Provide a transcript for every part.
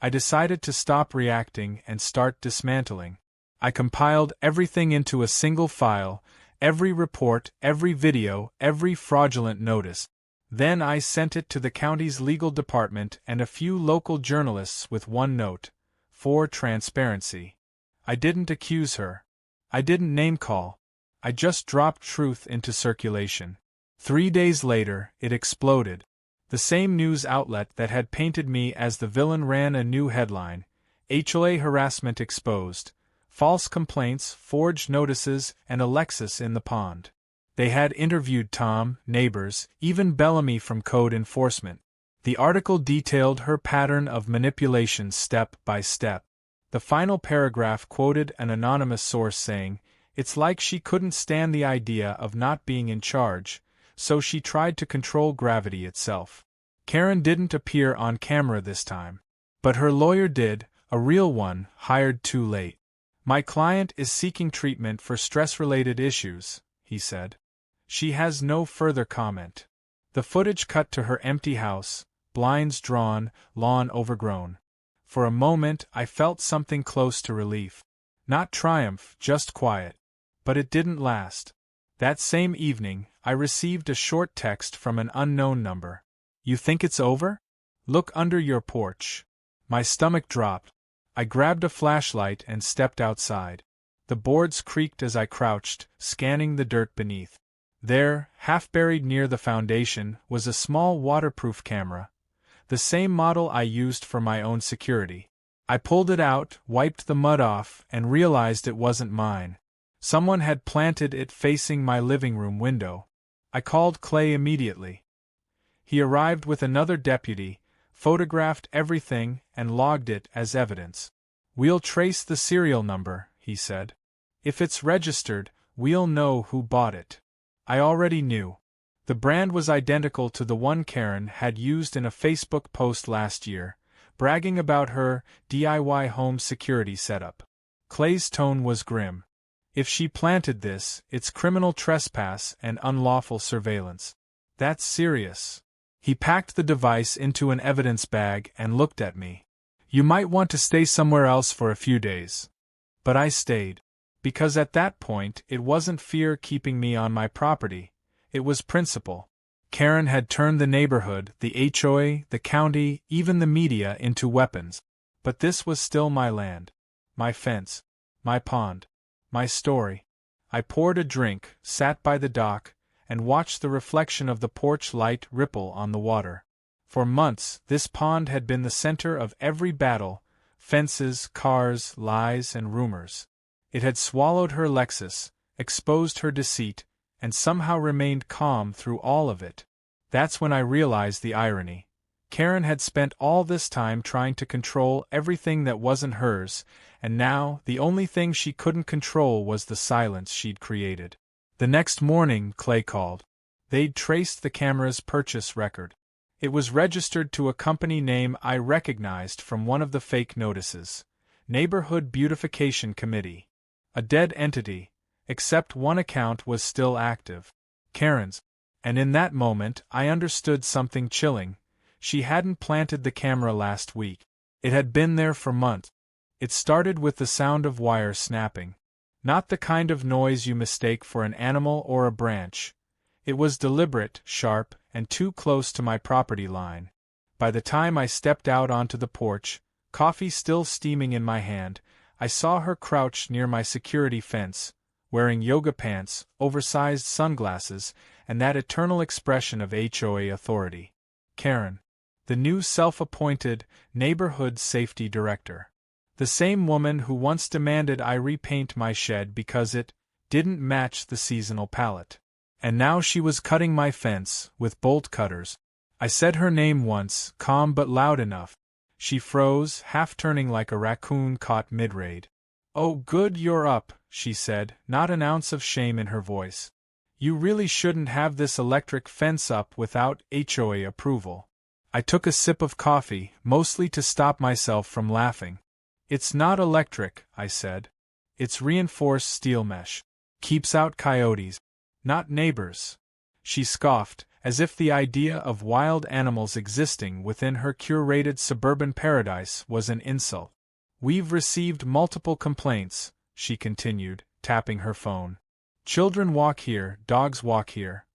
I decided to stop reacting and start dismantling. I compiled everything into a single file, every report, every video, every fraudulent notice. Then I sent it to the county's legal department and a few local journalists with one note: for transparency. I didn't accuse her. I didn't name-call. I just dropped truth into circulation. 3 days later, it exploded. The same news outlet that had painted me as the villain ran a new headline: HOA harassment exposed, false complaints, forged notices, and a Lexus in the pond. They had interviewed Tom, neighbors, even Bellamy from code enforcement. The article detailed her pattern of manipulation step by step. The final paragraph quoted an anonymous source saying, "It's like she couldn't stand the idea of not being in charge, so she tried to control gravity itself." Karen didn't appear on camera this time. But her lawyer did, a real one, hired too late. "My client is seeking treatment for stress-related issues," he said. She has no further comment. The footage cut to her empty house, blinds drawn, lawn overgrown. For a moment I felt something close to relief. Not triumph, just quiet. But it didn't last. That same evening, I received a short text from an unknown number. "You think it's over? Look under your porch." My stomach dropped. I grabbed a flashlight and stepped outside. The boards creaked as I crouched, scanning the dirt beneath. There, half buried near the foundation, was a small waterproof camera, the same model I used for my own security. I pulled it out, wiped the mud off, and realized it wasn't mine. Someone had planted it facing my living room window. I called Clay immediately. He arrived with another deputy, photographed everything, and logged it as evidence. "We'll trace the serial number," he said. "If it's registered, we'll know who bought it." I already knew. The brand was identical to the one Karen had used in a Facebook post last year, bragging about her DIY home security setup. Clay's tone was grim. "If she planted this, it's criminal trespass and unlawful surveillance. That's serious." He packed the device into an evidence bag and looked at me. "You might want to stay somewhere else for a few days." But I stayed. Because at that point, it wasn't fear keeping me on my property. It was principle. Karen had turned the neighborhood, the HOA, the county, even the media into weapons. But this was still my land. My fence. My pond. My story. I poured a drink, sat by the dock, and watched the reflection of the porch light ripple on the water. For months, this pond had been the center of every battle: fences, cars, lies, and rumors. It had swallowed her Lexus, exposed her deceit, and somehow remained calm through all of it. That's when I realized the irony. Karen had spent all this time trying to control everything that wasn't hers, and now the only thing she couldn't control was the silence she'd created. The next morning, Clay called. They'd traced the camera's purchase record. It was registered to a company name I recognized from one of the fake notices: Neighborhood Beautification Committee. A dead entity, except one account was still active. Karen's. And in that moment, I understood something chilling. She hadn't planted the camera last week. It had been there for months. It started with the sound of wire snapping. Not the kind of noise you mistake for an animal or a branch. It was deliberate, sharp, and too close to my property line. By the time I stepped out onto the porch, coffee still steaming in my hand, I saw her crouched near my security fence, wearing yoga pants, oversized sunglasses, and that eternal expression of HOA authority. Karen. The new self-appointed neighborhood safety director. The same woman who once demanded I repaint my shed because it didn't match the seasonal palette. And now she was cutting my fence with bolt cutters. I said her name once, calm but loud enough. She froze, half turning like a raccoon caught mid-raid. "Oh, good, you're up," she said, not an ounce of shame in her voice. "You really shouldn't have this electric fence up without HOA approval." I took a sip of coffee, mostly to stop myself from laughing. "It's not electric," I said. "It's reinforced steel mesh. Keeps out coyotes. Not neighbors." She scoffed, as if the idea of wild animals existing within her curated suburban paradise was an insult. "We've received multiple complaints," she continued, tapping her phone. "Children walk here, dogs walk here.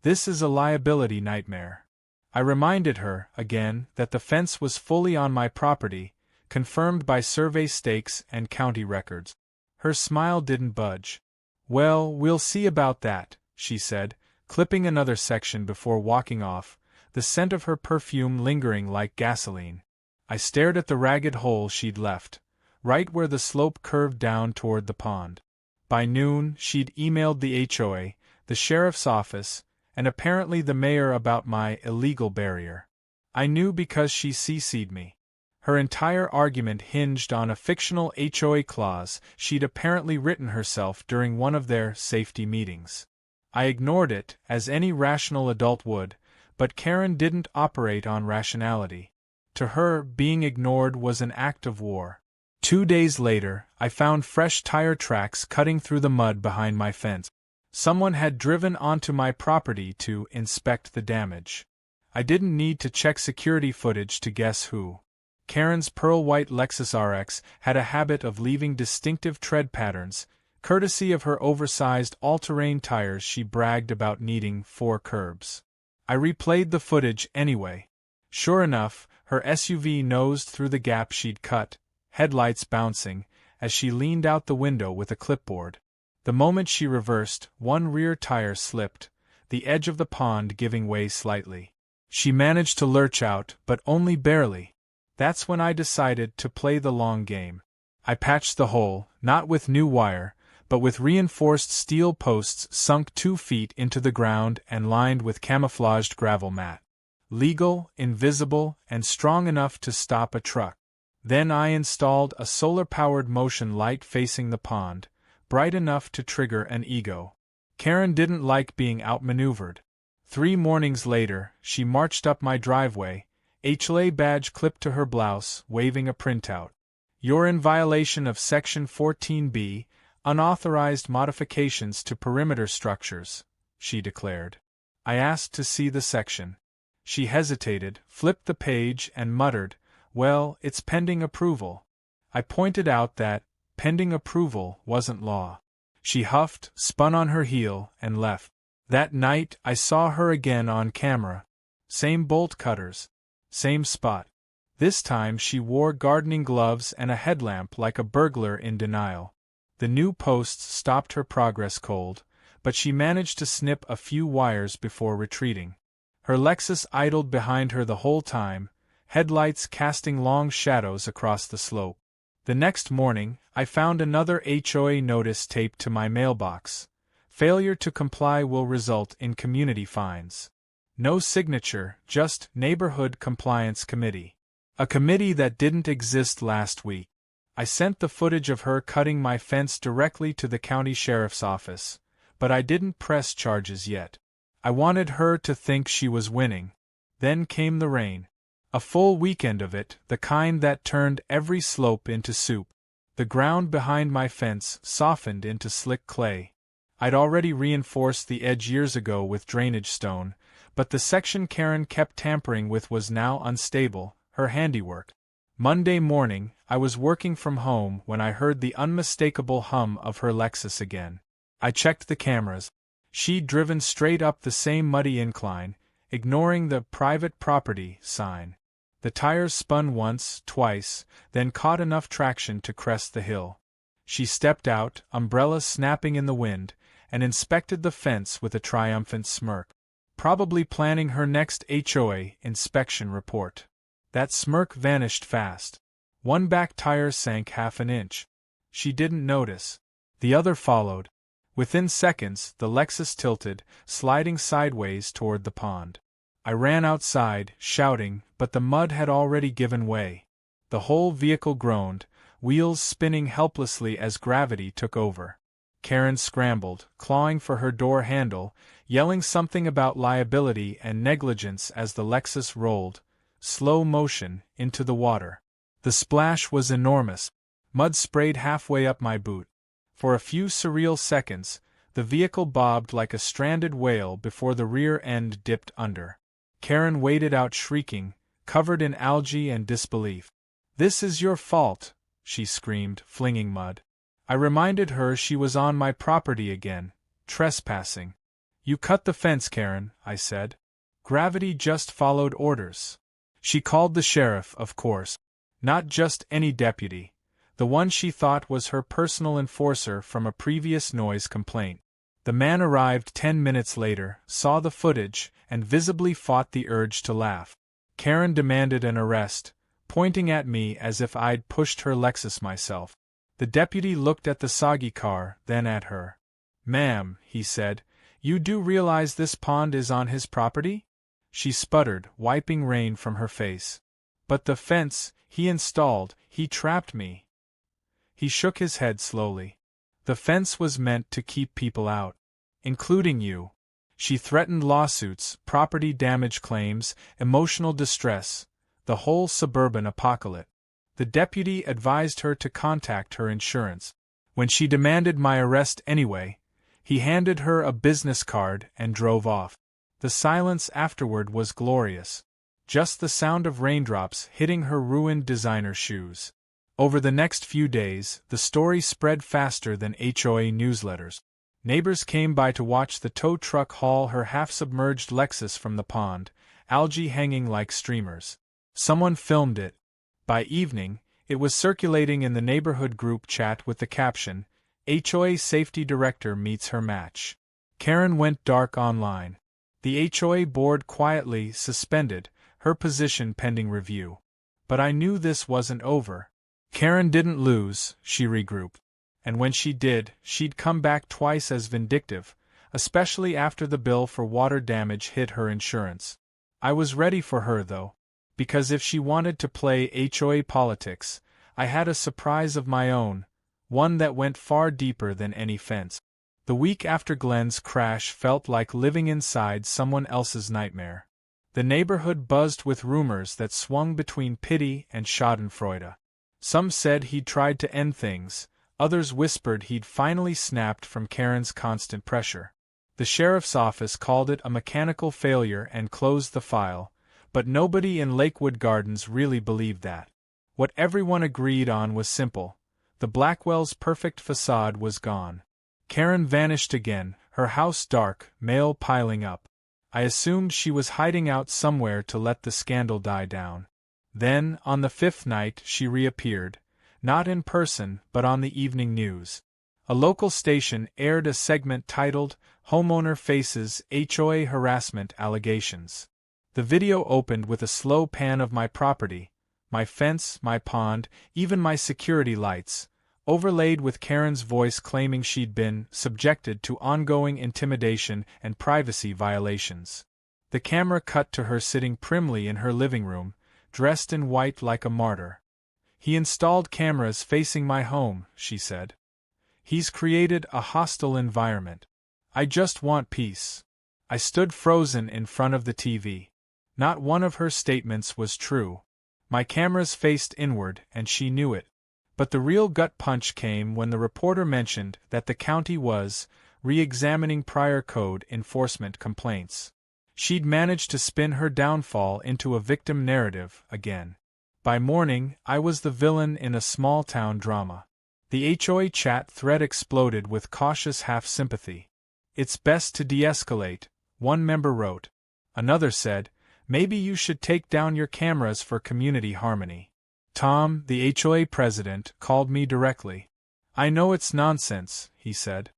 This is a liability nightmare." I reminded her, again, that the fence was fully on my property, confirmed by survey stakes and county records. Her smile didn't budge. "Well, we'll see about that," she said, clipping another section before walking off, the scent of her perfume lingering like gasoline. I stared at the ragged hole she'd left, right where the slope curved down toward the pond. By noon, she'd emailed the HOA, the sheriff's office, and apparently the mayor about my illegal barrier. I knew because she CC'd me. Her entire argument hinged on a fictional HOA clause she'd apparently written herself during one of their safety meetings. I ignored it, as any rational adult would, but Karen didn't operate on rationality. To her, being ignored was an act of war. 2 days later, I found fresh tire tracks cutting through the mud behind my fence. Someone had driven onto my property to inspect the damage. I didn't need to check security footage to guess who. Karen's pearl-white Lexus RX had a habit of leaving distinctive tread patterns, courtesy of her oversized all-terrain tires she bragged about needing 4 curbs. I replayed the footage anyway. Sure enough, her SUV nosed through the gap she'd cut, headlights bouncing, as she leaned out the window with a clipboard. The moment she reversed, one rear tire slipped, the edge of the pond giving way slightly. She managed to lurch out, but only barely. That's when I decided to play the long game. I patched the hole, not with new wire, but with reinforced steel posts sunk 2 feet into the ground and lined with camouflaged gravel mat. Legal, invisible, and strong enough to stop a truck. Then I installed a solar-powered motion light facing the pond, bright enough to trigger an ego. Karen didn't like being outmaneuvered. 3 mornings later, she marched up my driveway, HOA badge clipped to her blouse, waving a printout. "You're in violation of Section 14B, unauthorized modifications to perimeter structures," she declared. I asked to see the section. She hesitated, flipped the page, and muttered, "Well, it's pending approval." I pointed out that pending approval wasn't law. She huffed, spun on her heel, and left. That night, I saw her again on camera. Same bolt cutters. Same spot. This time she wore gardening gloves and a headlamp like a burglar in denial. The new posts stopped her progress cold, but she managed to snip a few wires before retreating. Her Lexus idled behind her the whole time, headlights casting long shadows across the slope. The next morning, I found another HOA notice taped to my mailbox. Failure to comply will result in community fines. No signature, just Neighborhood Compliance Committee. A committee that didn't exist last week. I sent the footage of her cutting my fence directly to the county sheriff's office, but I didn't press charges yet. I wanted her to think she was winning. Then came the rain. A full weekend of it, the kind that turned every slope into soup. The ground behind my fence softened into slick clay. I'd already reinforced the edge years ago with drainage stone, but the section Karen kept tampering with was now unstable, her handiwork. Monday morning, I was working from home when I heard the unmistakable hum of her Lexus again. I checked the cameras. She'd driven straight up the same muddy incline, ignoring the private property sign. The tires spun once, twice, then caught enough traction to crest the hill. She stepped out, umbrella snapping in the wind, and inspected the fence with a triumphant smirk. Probably planning her next HOA inspection report. That smirk vanished fast. One back tire sank half an inch. She didn't notice. The other followed. Within seconds, the Lexus tilted, sliding sideways toward the pond. I ran outside, shouting, but the mud had already given way. The whole vehicle groaned, wheels spinning helplessly as gravity took over. Karen scrambled, clawing for her door handle, yelling something about liability and negligence as the Lexus rolled, slow motion, into the water. The splash was enormous. Mud sprayed halfway up my boot. For a few surreal seconds, The vehicle bobbed like a stranded whale before the rear end dipped under. Karen waded out shrieking, covered in algae and disbelief. "This is your fault," she screamed, flinging mud. I reminded her she was on my property again, trespassing. "You cut the fence, Karen," I said. "Gravity just followed orders." She called the sheriff, of course. Not just any deputy. The one she thought was her personal enforcer from a previous noise complaint. The man arrived 10 minutes later, saw the footage, and visibly fought the urge to laugh. Karen demanded an arrest, pointing at me as if I'd pushed her Lexus myself. The deputy looked at the soggy car, then at her. "Ma'am," he said, "you do realize this pond is on his property?" She sputtered, wiping rain from her face. "But the fence he installed, he trapped me." He shook his head slowly. "The fence was meant to keep people out. Including you." She threatened lawsuits, property damage claims, emotional distress, the whole suburban apocalypse. The deputy advised her to contact her insurance. When she demanded my arrest anyway, he handed her a business card and drove off. The silence afterward was glorious. Just the sound of raindrops hitting her ruined designer shoes. Over the next few days, the story spread faster than HOA newsletters. Neighbors came by to watch the tow truck haul her half-submerged Lexus from the pond, algae hanging like streamers. Someone filmed it. By evening, it was circulating in the neighborhood group chat with the caption, "HOA Safety Director meets her match." Karen went dark online. The HOA board quietly suspended her position pending review. But I knew this wasn't over. Karen didn't lose, she regrouped. And when she did, she'd come back twice as vindictive, especially after the bill for water damage hit her insurance. I was ready for her, though, because if she wanted to play HOA politics, I had a surprise of my own, one that went far deeper than any fence. The week after Glenn's crash felt like living inside someone else's nightmare. The neighborhood buzzed with rumors that swung between pity and schadenfreude. Some said he'd tried to end things, others whispered he'd finally snapped from Karen's constant pressure. The sheriff's office called it a mechanical failure and closed the file, but nobody in Lakewood Gardens really believed that. What everyone agreed on was simple: the Blackwell's perfect facade was gone. Karen vanished again, her house dark, mail piling up. I assumed she was hiding out somewhere to let the scandal die down. Then, on the 5th night, she reappeared, not in person but on the evening news. A local station aired a segment titled, "Homeowner Faces HOA Harassment Allegations." The video opened with a slow pan of my property, my fence, my pond, even my security lights, overlaid with Karen's voice claiming she'd been subjected to ongoing intimidation and privacy violations. The camera cut to her sitting primly in her living room, dressed in white like a martyr. "He installed cameras facing my home," she said. "He's created a hostile environment. I just want peace." I stood frozen in front of the TV. Not one of her statements was true. My cameras faced inward, and she knew it. But the real gut punch came when the reporter mentioned that the county was re-examining prior code enforcement complaints. She'd managed to spin her downfall into a victim narrative again. By morning, I was the villain in a small-town drama. The HOA chat thread exploded with cautious half-sympathy. "It's best to de-escalate," one member wrote. Another said, "Maybe you should take down your cameras for community harmony." Tom, the HOA president, called me directly. "I know it's nonsense," he said.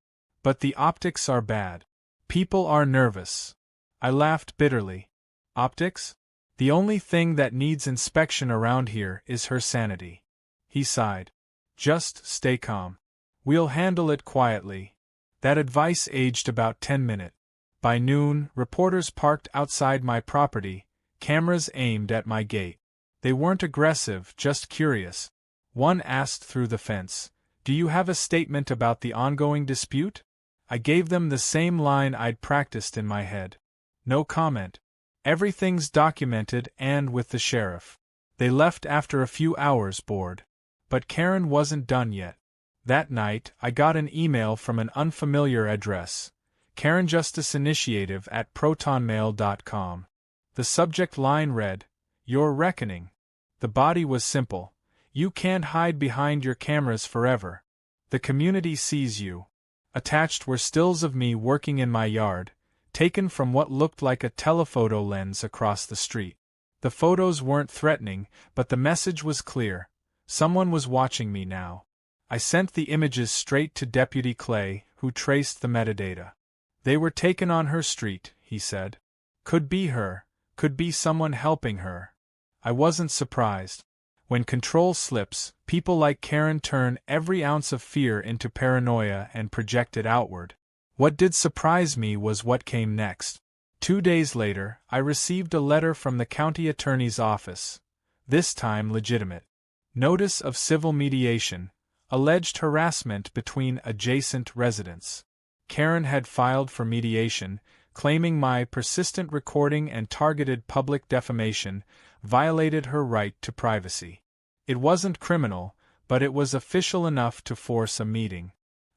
"But the optics are bad. People are nervous." I laughed bitterly. "Optics? The only thing that needs inspection around here is her sanity." He sighed. "Just stay calm. We'll handle it quietly." That advice aged about 10 minutes. By noon, reporters parked outside my property, cameras aimed at my gate. They weren't aggressive, just curious. One asked through the fence, "Do you have a statement about the ongoing dispute?" I gave them the same line I'd practiced in my head. No comment. "Everything's documented and with the sheriff." They left after a few hours, bored. But Karen wasn't done yet. That night, I got an email from an unfamiliar address, karenjusticeinitiative@protonmail.com. The subject line read, "Your reckoning." The body was simple: "You can't hide behind your cameras forever. The community sees you." Attached were stills of me working in my yard, taken from what looked like a telephoto lens across the street. The photos weren't threatening, but the message was clear: someone was watching me now. I sent the images straight to Deputy Clay, who traced the metadata. "They were taken on her street," he said. "Could be her, could be someone helping her." I wasn't surprised. When control slips, people like Karen turn every ounce of fear into paranoia and project it outward. What did surprise me was what came next. 2 days later, I received a letter from the county attorney's office, this time legitimate. Notice of civil mediation, alleged harassment between adjacent residents. Karen had filed for mediation, claiming my persistent recording and targeted public defamation violated her right to privacy. It wasn't criminal, but it was official enough to force a meeting.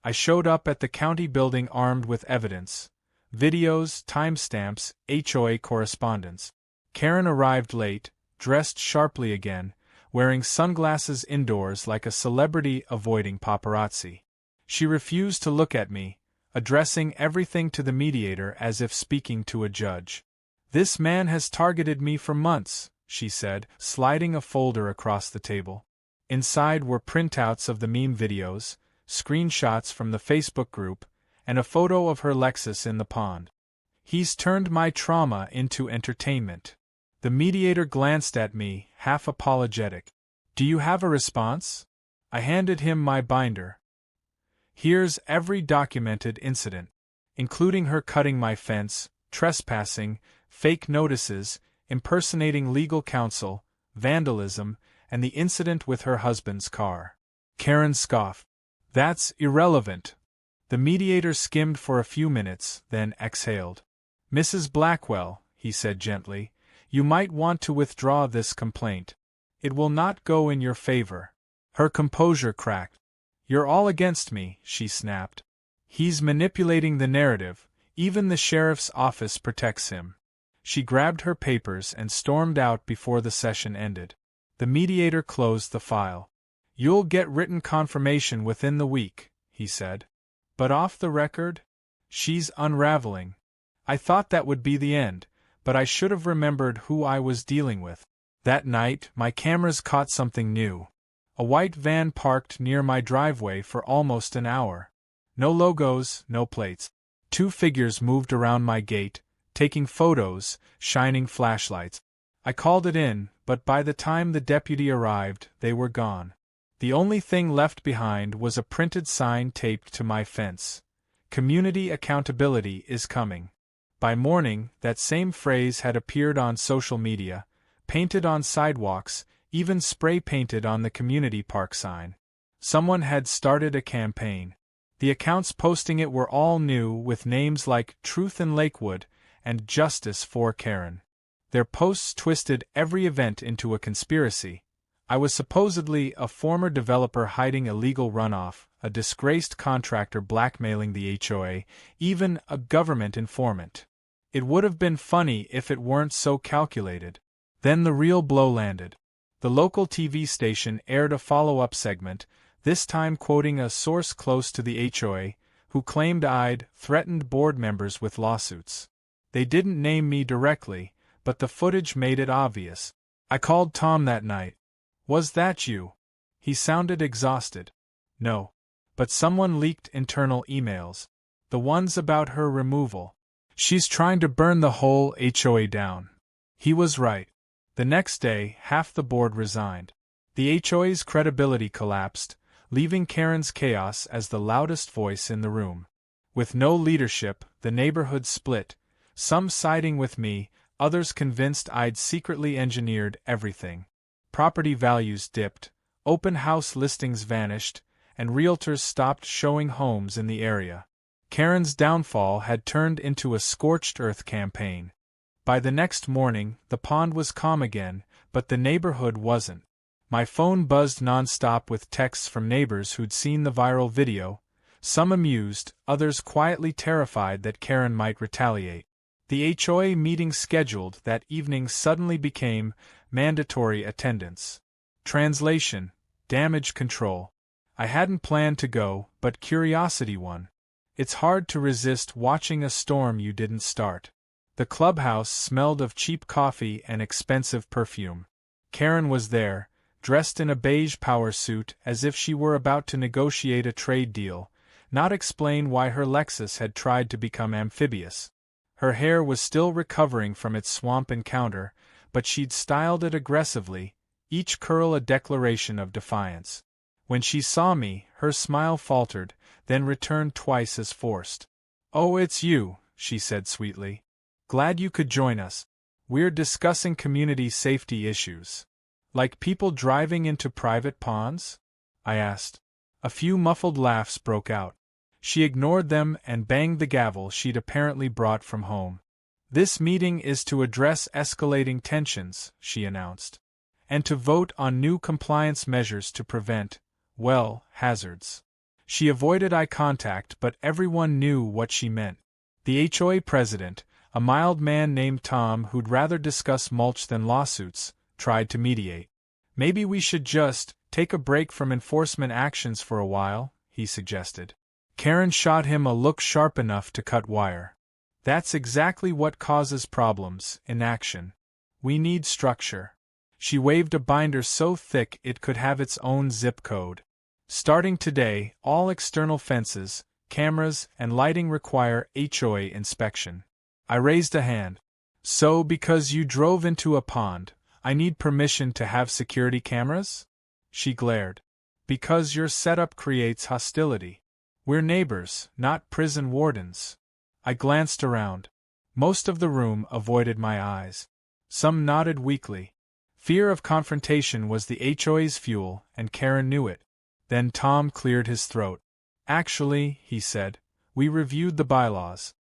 I showed up at the county building armed with evidence: videos, timestamps, HOA correspondence. Karen arrived late, dressed sharply again, wearing sunglasses indoors like a celebrity avoiding paparazzi. She refused to look at me, addressing everything to the mediator as if speaking to a judge. "This man has targeted me for months," she said, sliding a folder across the table. Inside were printouts of the meme videos, screenshots from the Facebook group, and a photo of her Lexus in the pond. "He's turned my trauma into entertainment." The mediator glanced at me, half apologetic. "Do you have a response?" I handed him my binder. "Here's every documented incident, including her cutting my fence, trespassing, fake notices, impersonating legal counsel, vandalism, and the incident with her husband's car." Karen scoffed. "That's irrelevant." The mediator skimmed for a few minutes, then exhaled. "Mrs. Blackwell," he said gently, "you might want to withdraw this complaint. It will not go in your favor." Her composure cracked. "You're all against me," she snapped. "He's manipulating the narrative, even the sheriff's office protects him." She grabbed her papers and stormed out before the session ended. The mediator closed the file. "You'll get written confirmation within the week," he said. "But off the record? She's unraveling." I thought that would be the end, but I should have remembered who I was dealing with. That night, my cameras caught something new. A white van parked near my driveway for almost an hour. No logos, no plates. 2 figures moved around my gate, taking photos, shining flashlights. I called it in, but by the time the deputy arrived, they were gone. The only thing left behind was a printed sign taped to my fence: "Community accountability is coming." By morning, that same phrase had appeared on social media, painted on sidewalks, even spray-painted on the community park sign. Someone had started a campaign. The accounts posting it were all new, with names like Truth in Lakewood and Justice for Karen. Their posts twisted every event into a conspiracy. I was supposedly a former developer hiding illegal runoff, a disgraced contractor blackmailing the HOA, even a government informant. It would have been funny if it weren't so calculated. Then the real blow landed. The local TV station aired a follow-up segment, this time quoting a source close to the HOA, who claimed I'd threatened board members with lawsuits. They didn't name me directly, but the footage made it obvious. I called Tom that night. "Was that you?" He sounded exhausted. "No. But someone leaked internal emails. The ones about her removal. She's trying to burn the whole HOA down." He was right. The next day, half the board resigned. The HOA's credibility collapsed, leaving Karen's chaos as the loudest voice in the room. With no leadership, the neighborhood split, some siding with me, others convinced I'd secretly engineered everything. Property values dipped, open house listings vanished, and realtors stopped showing homes in the area. Karen's downfall had turned into a scorched earth campaign. By the next morning, the pond was calm again, but the neighborhood wasn't. My phone buzzed nonstop with texts from neighbors who'd seen the viral video, some amused, others quietly terrified that Karen might retaliate. The HOA meeting scheduled that evening suddenly became mandatory attendance. Translation: damage control. I hadn't planned to go, but curiosity won. It's hard to resist watching a storm you didn't start. The clubhouse smelled of cheap coffee and expensive perfume. Karen was there, dressed in a beige power suit as if she were about to negotiate a trade deal, not explain why her Lexus had tried to become amphibious. Her hair was still recovering from its swamp encounter, but she'd styled it aggressively, each curl a declaration of defiance. When she saw me, her smile faltered, then returned twice as forced. "Oh, it's you," she said sweetly. "Glad you could join us. We're discussing community safety issues." "Like people driving into private ponds?" I asked. A few muffled laughs broke out. She ignored them and banged the gavel she'd apparently brought from home. "This meeting is to address escalating tensions," she announced, "and to vote on new compliance measures to prevent, well, hazards." She avoided eye contact, but everyone knew what she meant. The HOA president, a mild man named Tom who'd rather discuss mulch than lawsuits, tried to mediate. "Maybe we should just take a break from enforcement actions for a while," he suggested. Karen shot him a look sharp enough to cut wire. "That's exactly what causes problems: inaction. We need structure." She waved a binder so thick it could have its own zip code. "Starting today, all external fences, cameras, and lighting require HOA inspection." I raised a hand. "So because you drove into a pond, I need permission to have security cameras?" She glared. "Because your setup creates hostility. We're neighbors, not prison wardens." I glanced around. Most of the room avoided my eyes. Some nodded weakly. Fear of confrontation was the HOA's fuel, and Karen knew it. Then Tom cleared his throat. "Actually," he said, "we reviewed the bylaws.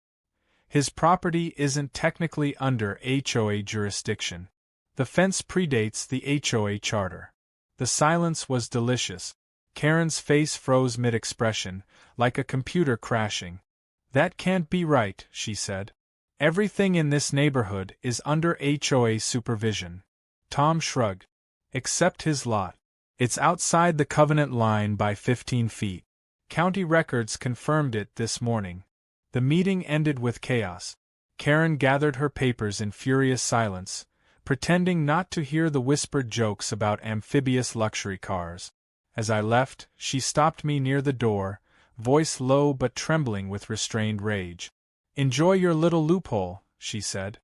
His property isn't technically under HOA jurisdiction. The fence predates the HOA charter." The silence was delicious. Karen's face froze mid-expression, like a computer crashing. "That can't be right," she said. "Everything in this neighborhood is under HOA supervision." Tom shrugged. "Except his lot. It's outside the covenant line by 15 feet. County records confirmed it this morning." The meeting ended with chaos. Karen gathered her papers in furious silence, pretending not to hear the whispered jokes about amphibious luxury cars. As I left, she stopped me near the door, voice low but trembling with restrained rage. "Enjoy your little loophole," she said.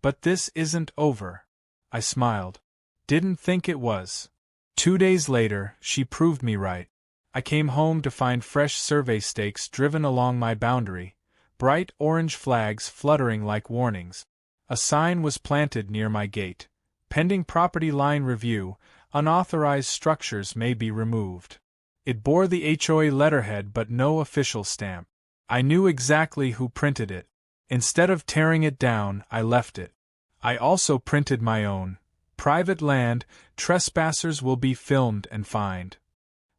"But this isn't over." I smiled. "Didn't think it was." 2 days later, she proved me right. I came home to find fresh survey stakes driven along my boundary, bright orange flags fluttering like warnings. A sign was planted near my gate. "Pending property line review, unauthorized structures may be removed." It bore the HOA letterhead but no official stamp. I knew exactly who printed it. Instead of tearing it down, I left it. I also printed my own. "Private land, trespassers will be filmed and fined."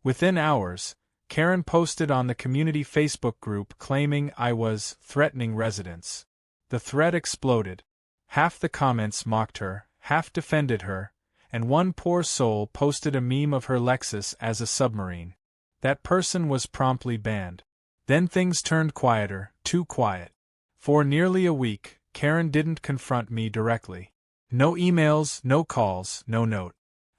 Within hours, Karen posted on the community Facebook group claiming I was threatening residents. The thread exploded. Half the comments mocked her, half defended her, and one poor soul posted a meme of her Lexus as a submarine. That person was promptly banned. Then things turned quieter, too quiet. For nearly a week, Karen didn't confront me directly. No emails, no calls, no note.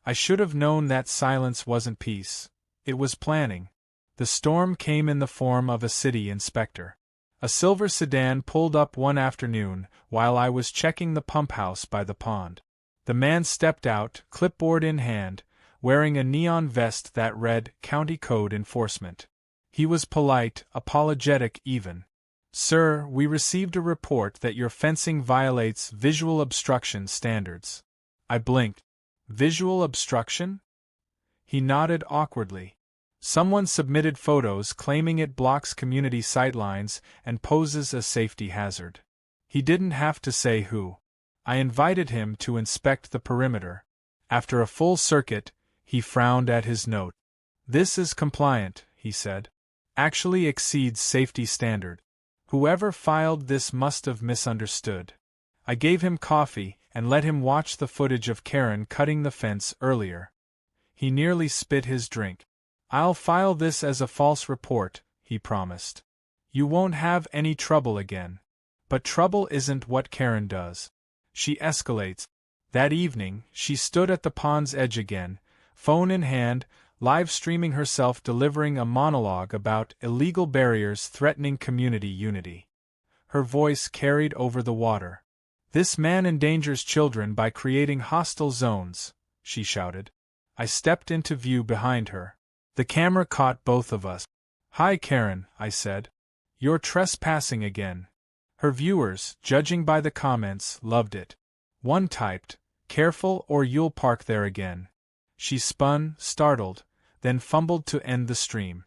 I should have known that silence wasn't peace. It was planning. The storm came in the form of a city inspector. A silver sedan pulled up one afternoon while I was checking the pump house by the pond. The man stepped out, clipboard in hand, wearing a neon vest that read County Code Enforcement. He was polite, apologetic even. "Sir, we received a report that your fencing violates visual obstruction standards." I blinked. "Visual obstruction?" He nodded awkwardly. "Someone submitted photos claiming it blocks community sightlines and poses a safety hazard." He didn't have to say who. I invited him to inspect the perimeter. After a full circuit, He frowned at his note. This is compliant, he said. Actually exceeds safety standard. Whoever filed this must have misunderstood. I gave him coffee and let him watch the footage of Karen cutting the fence earlier. He nearly spit his drink. I'll file this as a false report, he promised. You won't have any trouble again. But trouble isn't what Karen does. She escalates. That evening, she stood at the pond's edge again, phone in hand, live streaming herself delivering a monologue about illegal barriers threatening community unity. Her voice carried over the water. This man endangers children by creating hostile zones, she shouted. I stepped into view behind her. The camera caught both of us. Hi Karen, I said. You're trespassing again. Her viewers, judging by the comments, loved it. One typed, careful or you'll park there again. She spun, startled, then fumbled to end the stream.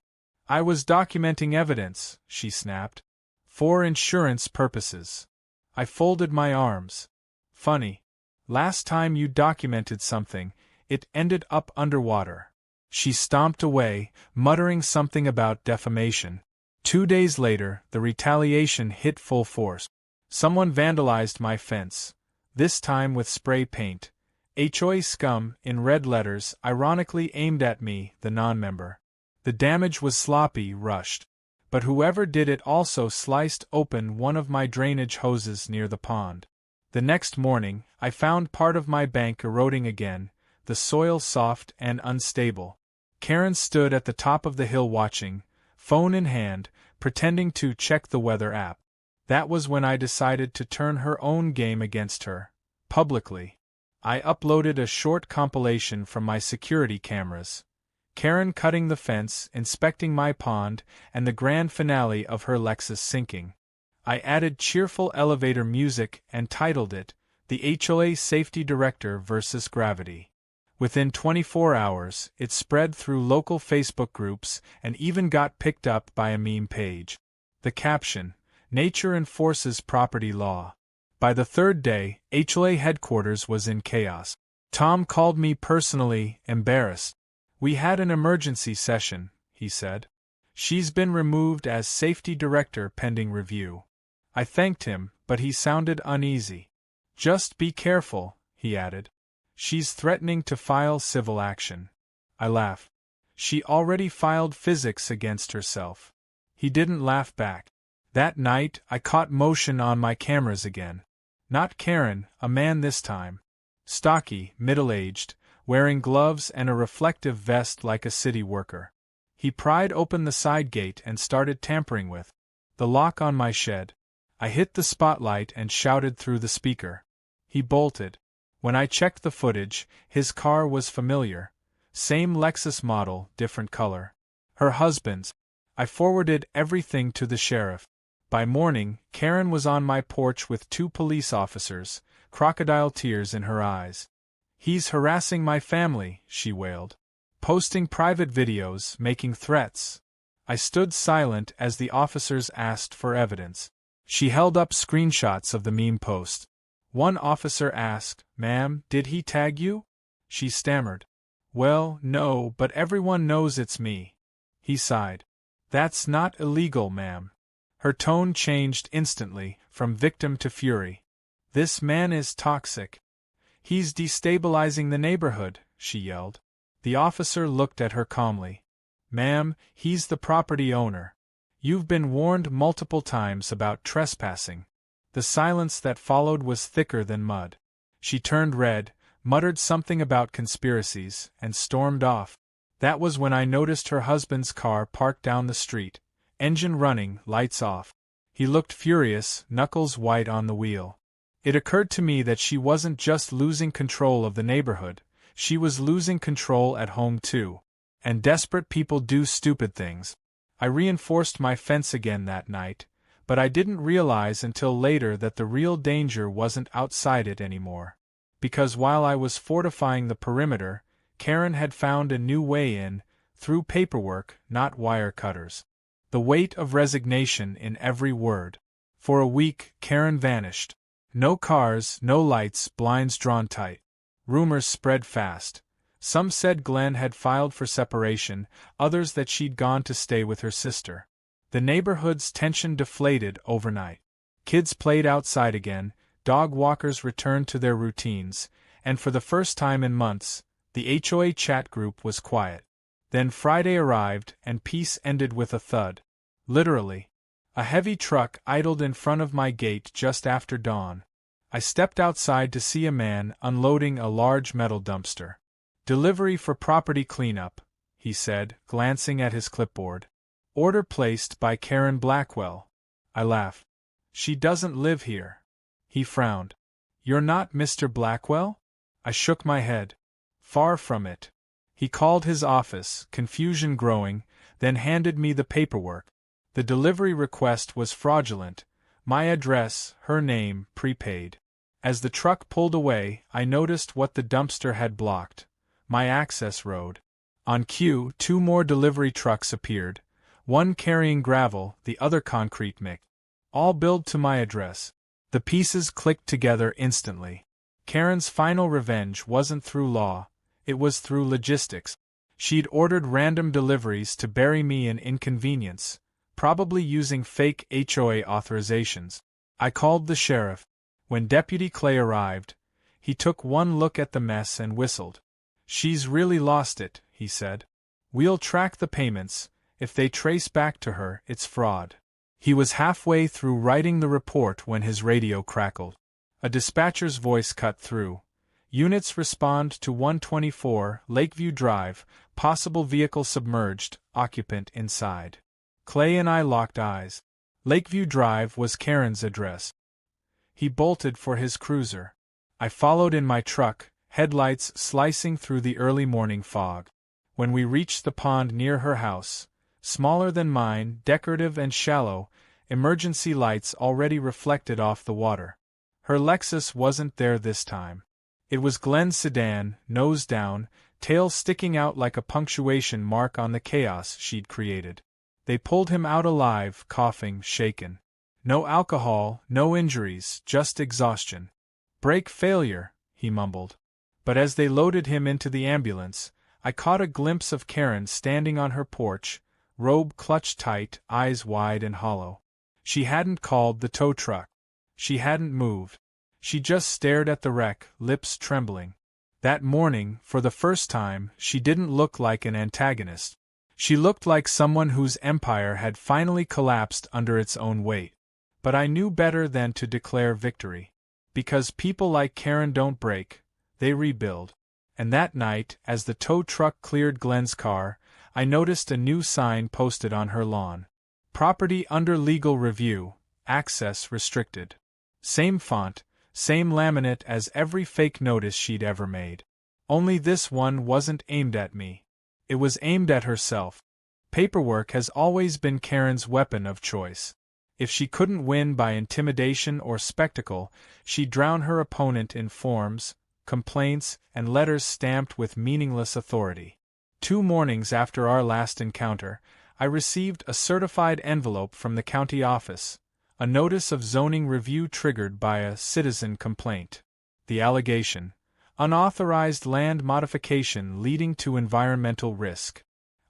I was documenting evidence, she snapped. For insurance purposes. I folded my arms. Funny. Last time you documented something, it ended up underwater. She stomped away, muttering something about defamation. 2 days later, the retaliation hit full force. Someone vandalized my fence, this time with spray paint. HOA scum, in red letters, ironically aimed at me, the non-member. The damage was sloppy, rushed. But whoever did it also sliced open one of my drainage hoses near the pond. The next morning, I found part of my bank eroding again, the soil soft and unstable. Karen stood at the top of the hill watching, phone in hand, pretending to check the weather app. That was when I decided to turn her own game against her, publicly. I uploaded a short compilation from my security cameras. Karen cutting the fence, inspecting my pond, and the grand finale of her Lexus sinking. I added cheerful elevator music and titled it, The HOA Safety Director vs. Gravity. Within 24 hours, it spread through local Facebook groups and even got picked up by a meme page. The caption, Nature enforces property law. By the third day, HOA headquarters was in chaos. Tom called me personally, embarrassed. We had an emergency session, he said. She's been removed as safety director pending review. I thanked him, but he sounded uneasy. Just be careful, he added. She's threatening to file civil action. I laughed. She already filed physics against herself. He didn't laugh back. That night, I caught motion on my cameras again. Not Karen, a man this time. Stocky, middle-aged, wearing gloves and a reflective vest like a city worker. He pried open the side gate and started tampering with the lock on my shed. I hit the spotlight and shouted through the speaker. He bolted. When I checked the footage, his car was familiar. Same Lexus model, different color. Her husband's. I forwarded everything to the sheriff. By morning, Karen was on my porch with 2 police officers, crocodile tears in her eyes. He's harassing my family, she wailed. Posting private videos, making threats. I stood silent as the officers asked for evidence. She held up screenshots of the meme post. One officer asked, "Ma'am, did he tag you?" She stammered. "Well, no, but everyone knows it's me." He sighed. "That's not illegal, ma'am." Her tone changed instantly, from victim to fury. "This man is toxic. He's destabilizing the neighborhood," she yelled. The officer looked at her calmly. "Ma'am, he's the property owner. You've been warned multiple times about trespassing." The silence that followed was thicker than mud. She turned red, muttered something about conspiracies, and stormed off. That was when I noticed her husband's car parked down the street, engine running, lights off. He looked furious, knuckles white on the wheel. It occurred to me that she wasn't just losing control of the neighborhood, she was losing control at home too. And desperate people do stupid things. I reinforced my fence again that night, but I didn't realize until later that the real danger wasn't outside it anymore. Because while I was fortifying the perimeter, Karen had found a new way in, through paperwork, not wire cutters. The weight of resignation in every word. For a week, Karen vanished. No cars, no lights, blinds drawn tight. Rumors spread fast. Some said Glenn had filed for separation, others that she'd gone to stay with her sister. The neighborhood's tension deflated overnight. Kids played outside again, dog walkers returned to their routines, and for the first time in months, the HOA chat group was quiet. Then Friday arrived, and peace ended with a thud. Literally. A heavy truck idled in front of my gate just after dawn. I stepped outside to see a man unloading a large metal dumpster. "Delivery for property cleanup," he said, glancing at his clipboard. "Order placed by Karen Blackwell." I laughed. "She doesn't live here." He frowned. "You're not Mr. Blackwell?" I shook my head. "Far from it." He called his office, confusion growing, then handed me the paperwork. The delivery request was fraudulent. My address, her name, prepaid. As the truck pulled away, I noticed what the dumpster had blocked: my access road. On cue, 2 more delivery trucks appeared, one carrying gravel, the other concrete mix. All billed to my address. The pieces clicked together instantly. Karen's final revenge wasn't through law, it was through logistics. She'd ordered random deliveries to bury me in inconvenience, probably using fake HOA authorizations. I called the sheriff. When Deputy Clay arrived, he took one look at the mess and whistled. "She's really lost it," he said. "We'll track the payments. If they trace back to her, it's fraud." He was halfway through writing the report when his radio crackled. A dispatcher's voice cut through. "Units respond to 124 Lakeview Drive, possible vehicle submerged, occupant inside." Clay and I locked eyes. Lakeview Drive was Karen's address. He bolted for his cruiser. I followed in my truck, headlights slicing through the early morning fog. When we reached the pond near her house, smaller than mine, decorative and shallow, emergency lights already reflected off the water. Her Lexus wasn't there this time. It was Glenn's sedan, nose down, tail sticking out like a punctuation mark on the chaos she'd created. They pulled him out alive, coughing, shaken. No alcohol, no injuries, just exhaustion. "Brake failure," he mumbled. But as they loaded him into the ambulance, I caught a glimpse of Karen standing on her porch, robe clutched tight, eyes wide and hollow. She hadn't called the tow truck. She hadn't moved. She just stared at the wreck, lips trembling. That morning, for the first time, she didn't look like an antagonist. She looked like someone whose empire had finally collapsed under its own weight. But I knew better than to declare victory. Because people like Karen don't break, they rebuild. And that night, as the tow truck cleared Glenn's car, I noticed a new sign posted on her lawn. "Property under legal review, access restricted." Same font, same laminate as every fake notice she'd ever made. Only this one wasn't aimed at me. It was aimed at herself. Paperwork has always been Karen's weapon of choice. If she couldn't win by intimidation or spectacle, she'd drown her opponent in forms, complaints, and letters stamped with meaningless authority. 2 mornings after our last encounter, I received a certified envelope from the county office, a notice of zoning review triggered by a citizen complaint. The allegation: unauthorized land modification leading to environmental risk.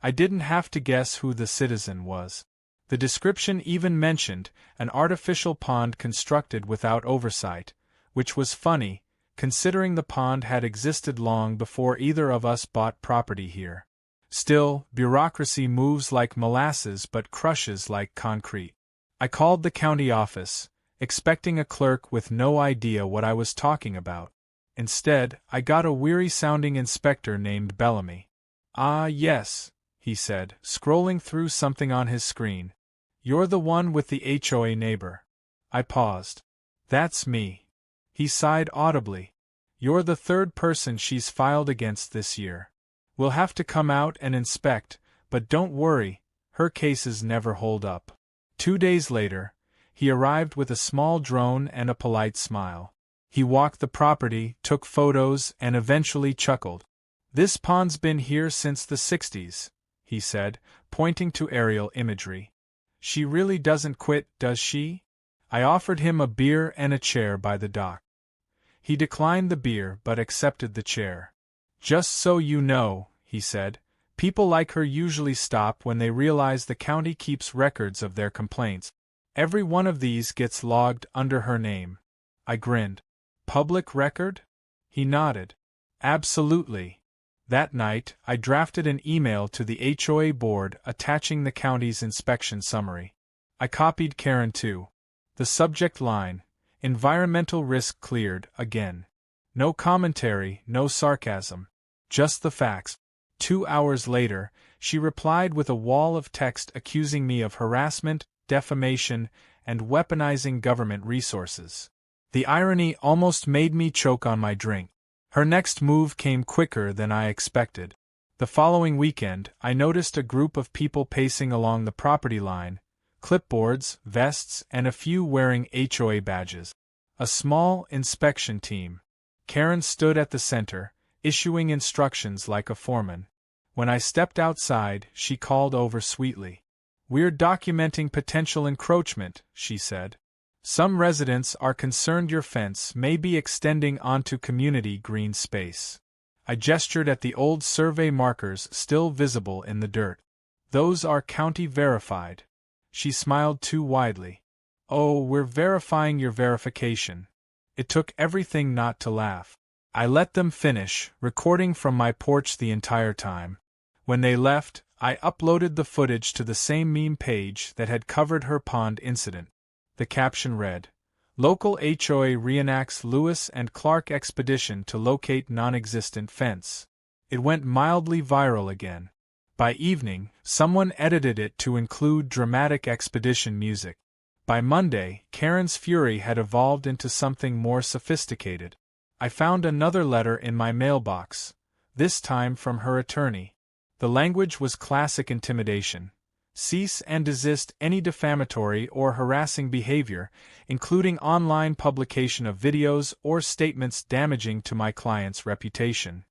I didn't have to guess who the citizen was. The description even mentioned an artificial pond constructed without oversight, which was funny, considering the pond had existed long before either of us bought property here. Still, bureaucracy moves like molasses but crushes like concrete. I called the county office, expecting a clerk with no idea what I was talking about. Instead, I got a weary-sounding inspector named Bellamy. "Ah, yes," he said, scrolling through something on his screen. "You're the one with the HOA neighbor." I paused. "That's me." He sighed audibly. "You're the 3rd person she's filed against this year. We'll have to come out and inspect, but don't worry, her cases never hold up." 2 days later, he arrived with a small drone and a polite smile. He walked the property, took photos, and eventually chuckled. "This pond's been here since the 60s, he said, pointing to aerial imagery. "She really doesn't quit, does she?" I offered him a beer and a chair by the dock. He declined the beer but accepted the chair. Just so you know, he said, people like her usually stop when they realize the county keeps records of their complaints. Every one of these gets logged under her name. I grinned. Public record? He nodded. Absolutely. That night, I drafted an email to the HOA board attaching the county's inspection summary. I copied Karen too. The subject line, environmental risk cleared again. No commentary, no sarcasm. Just the facts. 2 hours later, she replied with a wall of text accusing me of harassment, defamation, and weaponizing government resources. The irony almost made me choke on my drink. Her next move came quicker than I expected. The following weekend, I noticed a group of people pacing along the property line, clipboards, vests, and a few wearing HOA badges. A small inspection team. Karen stood at the center, issuing instructions like a foreman. When I stepped outside, she called over sweetly. "We're documenting potential encroachment," she said. "Some residents are concerned your fence may be extending onto community green space." I gestured at the old survey markers still visible in the dirt. "Those are county verified." She smiled too widely. "Oh, we're verifying your verification." It took everything not to laugh. I let them finish, recording from my porch the entire time. When they left, I uploaded the footage to the same meme page that had covered her pond incident. The caption read, "Local HOA reenacts Lewis and Clark expedition to locate non-existent fence." It went mildly viral again. By evening, someone edited it to include dramatic expedition music. By Monday, Karen's fury had evolved into something more sophisticated. I found another letter in my mailbox, this time from her attorney. The language was classic intimidation. Cease and desist any defamatory or harassing behavior, including online publication of videos or statements damaging to my client's reputation.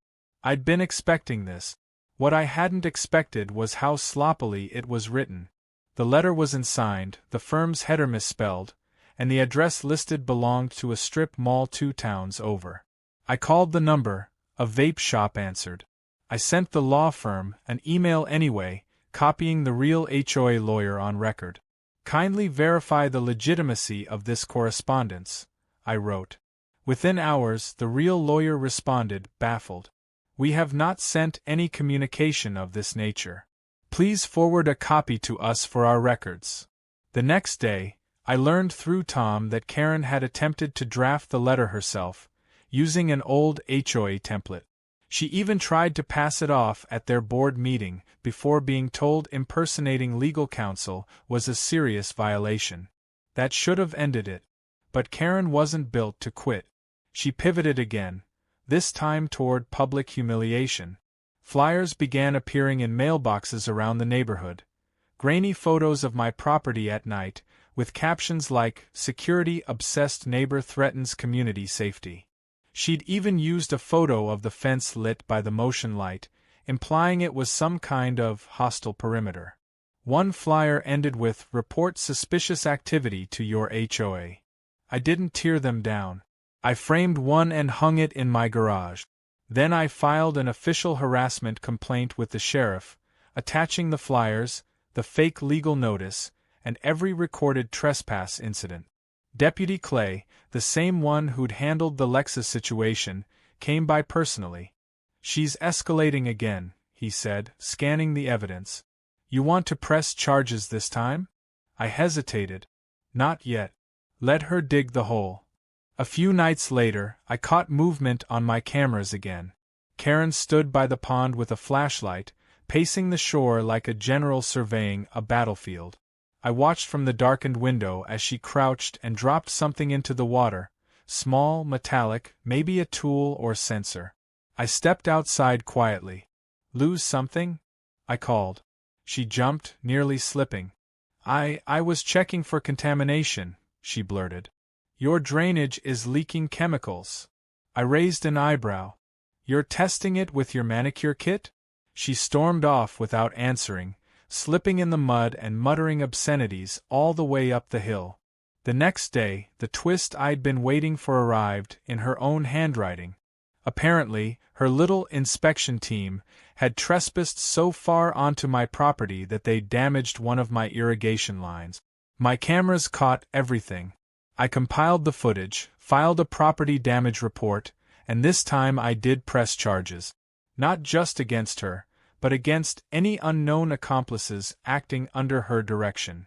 I'd been expecting this. What I hadn't expected was how sloppily it was written. The letter was unsigned, the firm's header misspelled, and the address listed belonged to a strip mall 2 towns over. I called the number, a vape shop answered. I sent the law firm an email anyway, copying the real HOA lawyer on record. "Kindly verify the legitimacy of this correspondence," I wrote. Within hours, the real lawyer responded, baffled. "We have not sent any communication of this nature. Please forward a copy to us for our records." The next day, I learned through Tom that Karen had attempted to draft the letter herself, using an old HOA template. She even tried to pass it off at their board meeting before being told impersonating legal counsel was a serious violation. That should have ended it. But Karen wasn't built to quit. She pivoted again, this time toward public humiliation. Flyers began appearing in mailboxes around the neighborhood. Grainy photos of my property at night, with captions like, "Security-obsessed neighbor threatens community safety." She'd even used a photo of the fence lit by the motion light, implying it was some kind of hostile perimeter. One flyer ended with, "Report suspicious activity to your HOA." I didn't tear them down. I framed one and hung it in my garage. Then I filed an official harassment complaint with the sheriff, attaching the flyers, the fake legal notice, and every recorded trespass incident. Deputy Clay, the same one who'd handled the Lexus situation, came by personally. "She's escalating again," he said, scanning the evidence. "You want to press charges this time?" I hesitated. "Not yet. Let her dig the hole." A few nights later, I caught movement on my cameras again. Karen stood by the pond with a flashlight, pacing the shore like a general surveying a battlefield. I watched from the darkened window as she crouched and dropped something into the water, small, metallic, maybe a tool or sensor. I stepped outside quietly. "Lose something?" I called. She jumped, nearly slipping. I was checking for contamination," she blurted. "Your drainage is leaking chemicals." I raised an eyebrow. "You're testing it with your manicure kit?" She stormed off without answering, slipping in the mud and muttering obscenities all the way up the hill. The next day, the twist I'd been waiting for arrived, in her own handwriting. Apparently, her little inspection team had trespassed so far onto my property that they damaged one of my irrigation lines. My cameras caught everything. I compiled the footage, filed a property damage report, and this time I did press charges. Not just against her, but against any unknown accomplices acting under her direction.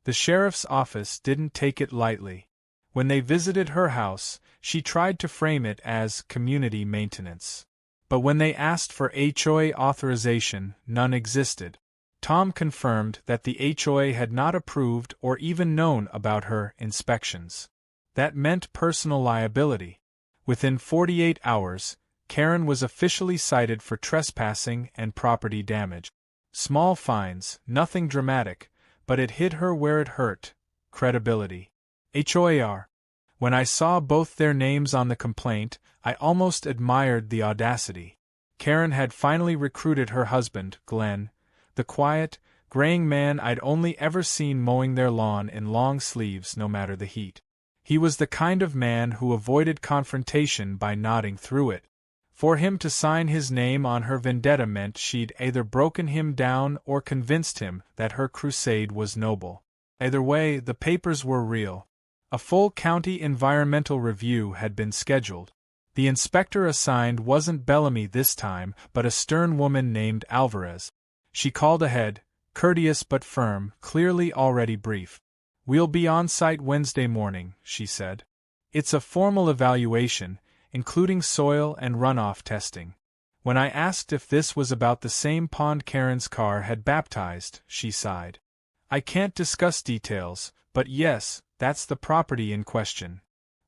The sheriff's office didn't take it lightly. When they visited her house, she tried to frame it as community maintenance. But when they asked for HOA authorization, none existed. Tom confirmed that the HOA had not approved or even known about her inspections. That meant personal liability. Within 48 hours, Karen was officially cited for trespassing and property damage. Small fines, nothing dramatic, but it hit her where it hurt: credibility. HOAR. When I saw both their names on the complaint, I almost admired the audacity. Karen had finally recruited her husband, Glenn, the quiet, graying man I'd only ever seen mowing their lawn in long sleeves no matter the heat. He was the kind of man who avoided confrontation by nodding through it. For him to sign his name on her vendetta meant she'd either broken him down or convinced him that her crusade was noble. Either way, the papers were real. A full county environmental review had been scheduled. The inspector assigned wasn't Bellamy this time, but a stern woman named Alvarez. She called ahead, courteous but firm, clearly already brief. "We'll be on site Wednesday morning," she said. "It's a formal evaluation, including soil and runoff testing." When I asked if this was about the same pond Karen's car had baptized, she sighed. "I can't discuss details, but yes, that's the property in question."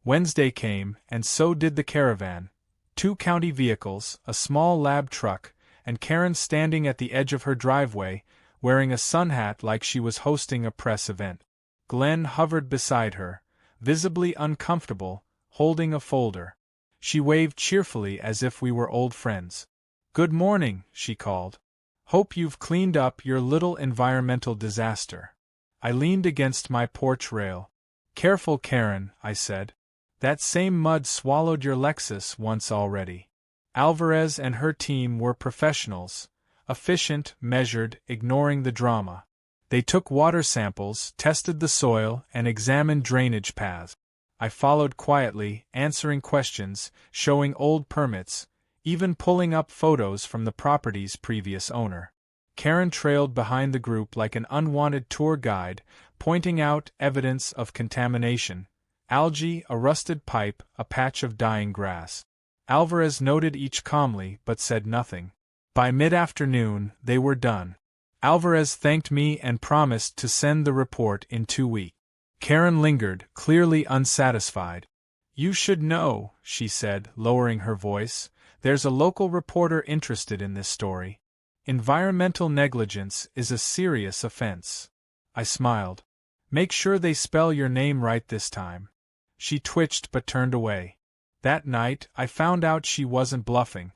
Wednesday came, and so did the caravan. 2 county vehicles, a small lab truck, and Karen standing at the edge of her driveway, wearing a sun hat like she was hosting a press event. Glenn hovered beside her, visibly uncomfortable, holding a folder. She waved cheerfully as if we were old friends. "Good morning," she called. "Hope you've cleaned up your little environmental disaster." I leaned against my porch rail. "Careful, Karen," I said. "That same mud swallowed your Lexus once already." Alvarez and her team were professionals, efficient, measured, ignoring the drama. They took water samples, tested the soil, and examined drainage paths. I followed quietly, answering questions, showing old permits, even pulling up photos from the property's previous owner. Karen trailed behind the group like an unwanted tour guide, pointing out evidence of contamination: algae, a rusted pipe, a patch of dying grass. Alvarez noted each calmly but said nothing. By mid-afternoon, they were done. Alvarez thanked me and promised to send the report in 2 weeks. Karen lingered, clearly unsatisfied. "You should know," she said, lowering her voice. "There's a local reporter interested in this story. Environmental negligence is a serious offense." I smiled. "Make sure they spell your name right this time." She twitched but turned away. That night, I found out she wasn't bluffing.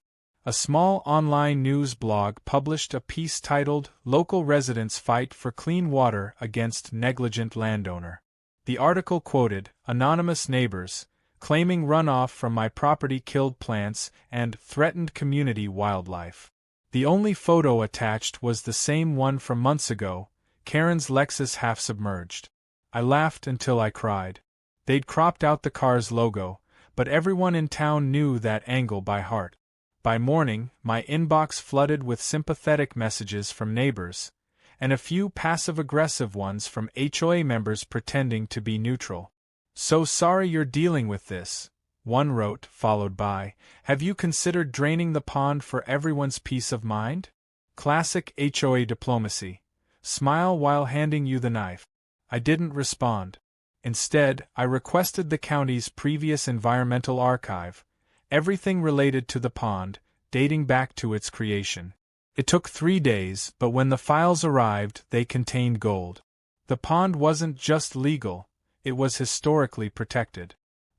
A small online news blog published a piece titled "Local Residents Fight for Clean Water Against Negligent Landowner." The article quoted anonymous neighbors, claiming runoff from my property killed plants and threatened community wildlife. The only photo attached was the same one from months ago, Karen's Lexus half submerged. I laughed until I cried. They'd cropped out the car's logo, but everyone in town knew that angle by heart. By morning, my inbox flooded with sympathetic messages from neighbors, and a few passive-aggressive ones from HOA members pretending to be neutral. "So sorry you're dealing with this," one wrote, followed by, "Have you considered draining the pond for everyone's peace of mind?" Classic HOA diplomacy. Smile while handing you the knife. I didn't respond. Instead, I requested the county's previous environmental archive, everything related to the pond, dating back to its creation. It took 3 days, but when the files arrived, they contained gold. The pond wasn't just legal, it was historically protected.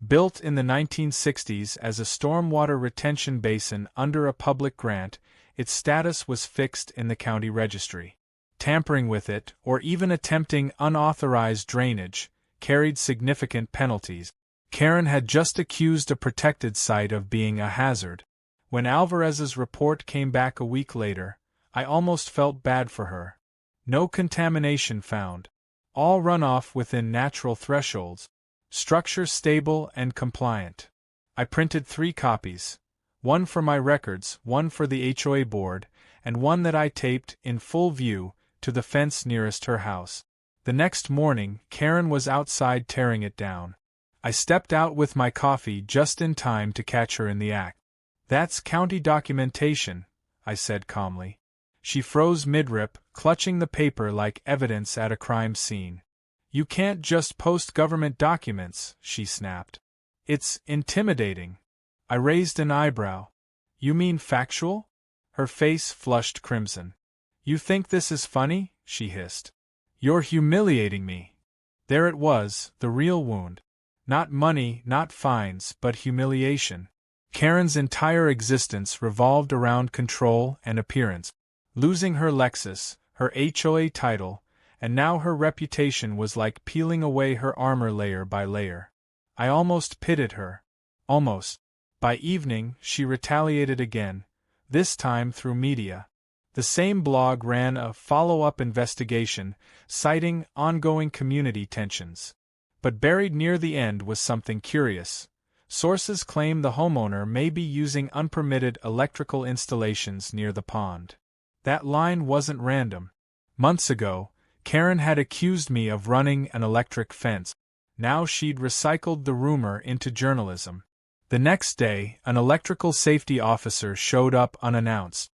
Built in the 1960s as a stormwater retention basin under a public grant, its status was fixed in the county registry. Tampering with it, or even attempting unauthorized drainage, carried significant penalties. Karen had just accused a protected site of being a hazard. When Alvarez's report came back a week later, I almost felt bad for her. No contamination found. All runoff within natural thresholds. Structure stable and compliant. I printed 3 copies. One for my records, one for the HOA board, and one that I taped, in full view, to the fence nearest her house. The next morning, Karen was outside tearing it down. I stepped out with my coffee just in time to catch her in the act. "That's county documentation," I said calmly. She froze mid-rip, clutching the paper like evidence at a crime scene. "You can't just post government documents," she snapped. "It's intimidating." I raised an eyebrow. "You mean factual?" Her face flushed crimson. "You think this is funny?" she hissed. "You're humiliating me." There it was, the real wound. Not money, not fines, but humiliation. Karen's entire existence revolved around control and appearance. Losing her Lexus, her HOA title, and now her reputation was like peeling away her armor layer by layer. I almost pitied her. Almost. By evening, she retaliated again, this time through media. The same blog ran a follow-up investigation, citing ongoing community tensions. But buried near the end was something curious. Sources claim the homeowner may be using unpermitted electrical installations near the pond. That line wasn't random. Months ago, Karen had accused me of running an electric fence. Now she'd recycled the rumor into journalism. The next day, an electrical safety officer showed up unannounced.